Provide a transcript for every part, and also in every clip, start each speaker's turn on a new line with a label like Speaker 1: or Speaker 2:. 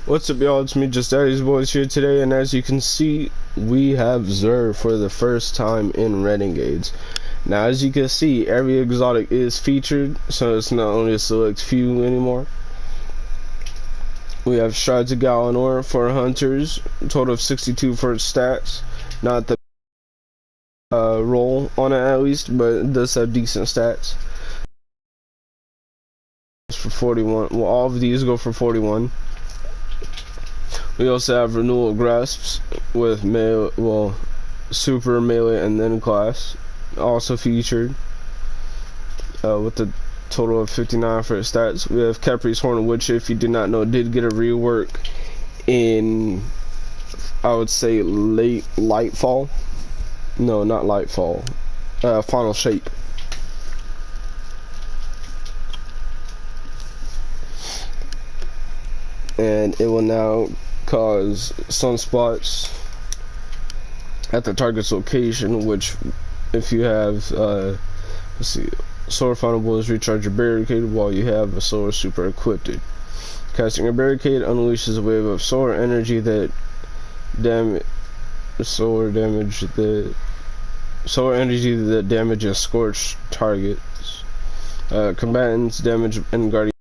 Speaker 1: What's up, y'all? It's me, Just Daddy's Boys here today, and as you can see, we have XUR for the first time in Renegades. Now, as you can see, every exotic is featured, so it's not only a select few anymore. We have Strides of Galanor for hunters, a total of 62 for its stats. Not the roll on it at least, but it does have decent stats. For 41, well, all of these go for 41. We also have Renewal Grasps with melee, well, super melee and then class, also featured with the total of 59 for its stats. We have Capri's Horn, which, if you did not know, did get a rework in, I would say, late Lightfall. No, not Lightfall. Final Shape. And it will now cause sunspots at the target's location, which, if you have, let's see, Solar Foundable is recharge your barricade while you have a solar super equipped. Casting a barricade unleashes a wave of solar energy that damages scorched targets. Combatants damage and guardians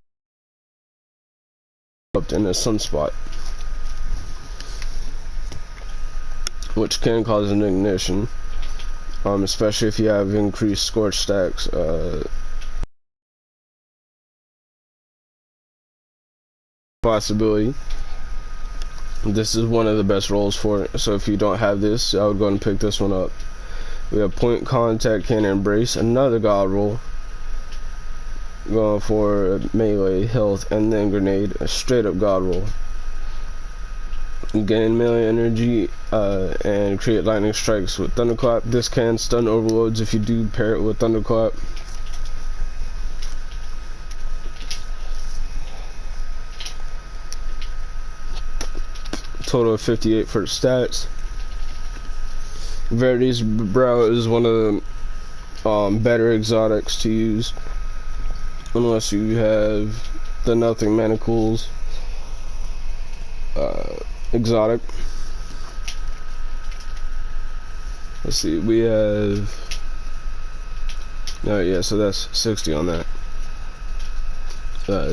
Speaker 1: in a sunspot, which can cause an ignition, especially if you have increased scorch stacks. Possibility. This is one of the best rolls for it, so if you don't have this, I would go and pick this one up. We have Point Contact, Can Embrace, another god roll, going for melee, health, and then grenade, a straight up god roll. Gain melee energy and create lightning strikes with Thunderclap. This can stun overloads if you do pair it with Thunderclap. Total of 58 for stats. Verity's Brow is one of the better exotics to use, unless you have the Nothing Manacles exotic. Let's see, we have, yeah, so that's 60 on that.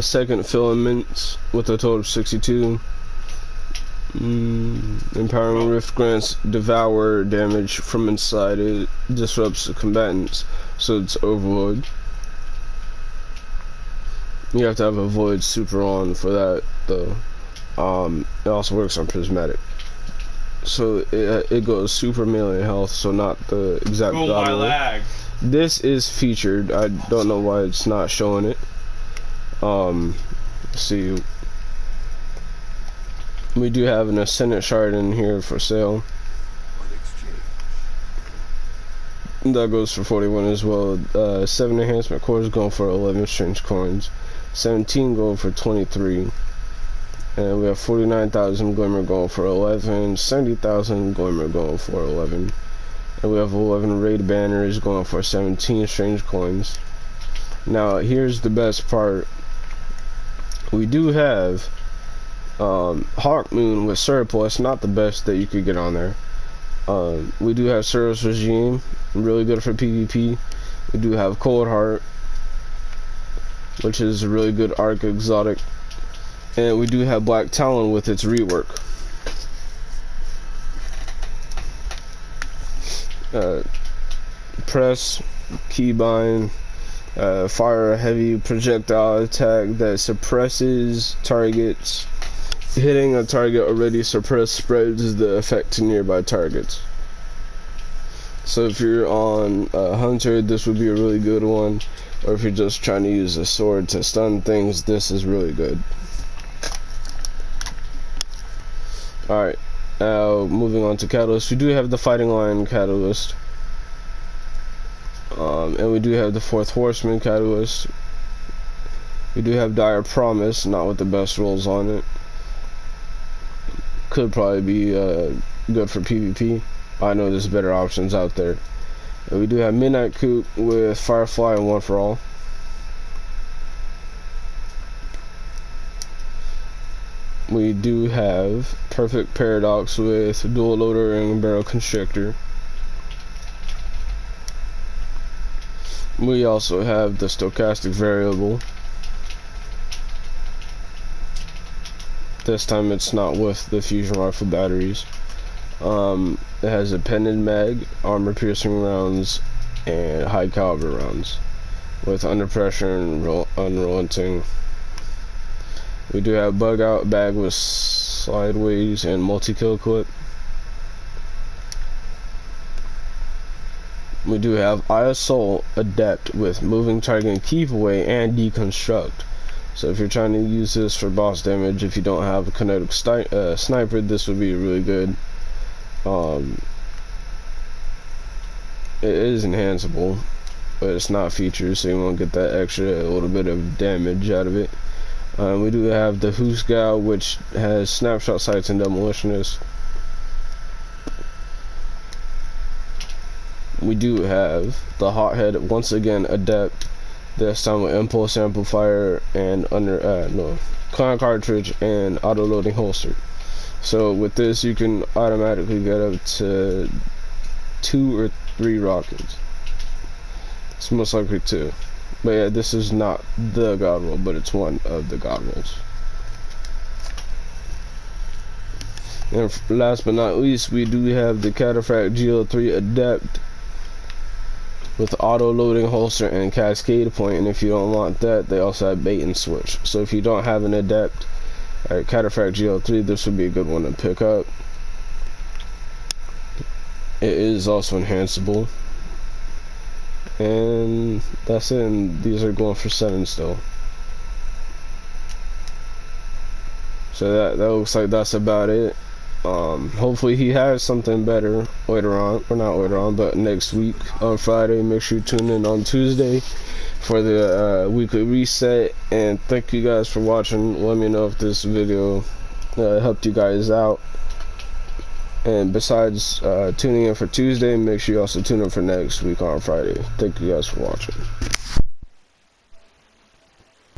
Speaker 1: Second Filaments with a total of 62. Empowering Rift grants devour damage from inside. It disrupts the combatants, so it's overload. You have to have a void super on for that, though. It also works on prismatic, so it goes super melee health, so not the exact god. This is featured. I don't know why it's not showing it. Let's see, we do have an Ascendant Shard in here for sale. That goes for 41 as well. 7 enhancement cores going for 11 strange coins. 17 gold for 23. And we have 49,000 glimmer going for 11, 70,000 glimmer going for 11. And we have 11 raid banners going for 17 strange coins. Now, here's the best part. We do have Hawk Moon with surplus, not the best that you could get on there. We do have Service Regime, really good for PvP. We do have Cold Heart, which is a really good arc exotic. And we do have Black Talon with its rework. Press, Keybind, fire a heavy projectile attack that suppresses targets. Hitting a target already suppressed spreads the effect to nearby targets. So if you're on a hunter, this would be a really good one. Or if you're just trying to use a sword to stun things, this is really good. Alright, now moving on to Catalyst. We do have the Fighting Lion Catalyst. And we do have the Fourth Horseman Catalyst. We do have Dire Promise, not with the best rolls on it. Could probably be good for PvP. I know there's better options out there. And we do have Midnight Coop with Firefly and One for All. We do have perfect paradox with dual loader and barrel constrictor. We also have the stochastic variable. This time it's not with the fusion rifle batteries. It has a pendant mag, armor piercing rounds, and high caliber rounds with under pressure and unrelenting. We do have bug out bag with sideways and multi-kill clip. We do have ISO adept with moving target and keep away and deconstruct. So if you're trying to use this for boss damage, if you don't have a kinetic sniper, this would be really good. It is enhanceable, but it's not featured, so you won't get that extra little bit of damage out of it. We do have the Husgal, which has snapshot sights and demolitionist. We do have the hothead, once again adept, this time with impulse amplifier and clown cartridge and auto loading holster. So with this you can automatically get up to 2 or 3 rockets. It's most likely 2. But yeah, this is not the god roll, but it's one of the god rolls. And last but not least, we do have the Cataphract GL3 Adept with auto loading holster and cascade point. And if you don't want that, they also have bait and switch. So if you don't have an Adept Cataphract GL3, this would be a good one to pick up. It is also enhanceable. And that's it, and these are going for 7 still. So that looks like that's about it. Hopefully he has something better later on, or not later on, but next week on Friday. Make sure you tune in on Tuesday for the weekly reset, and thank you guys for watching. Let me know if this video helped you guys out. And besides tuning in for Tuesday, make sure you also tune in for next week on Friday. Thank you guys for watching.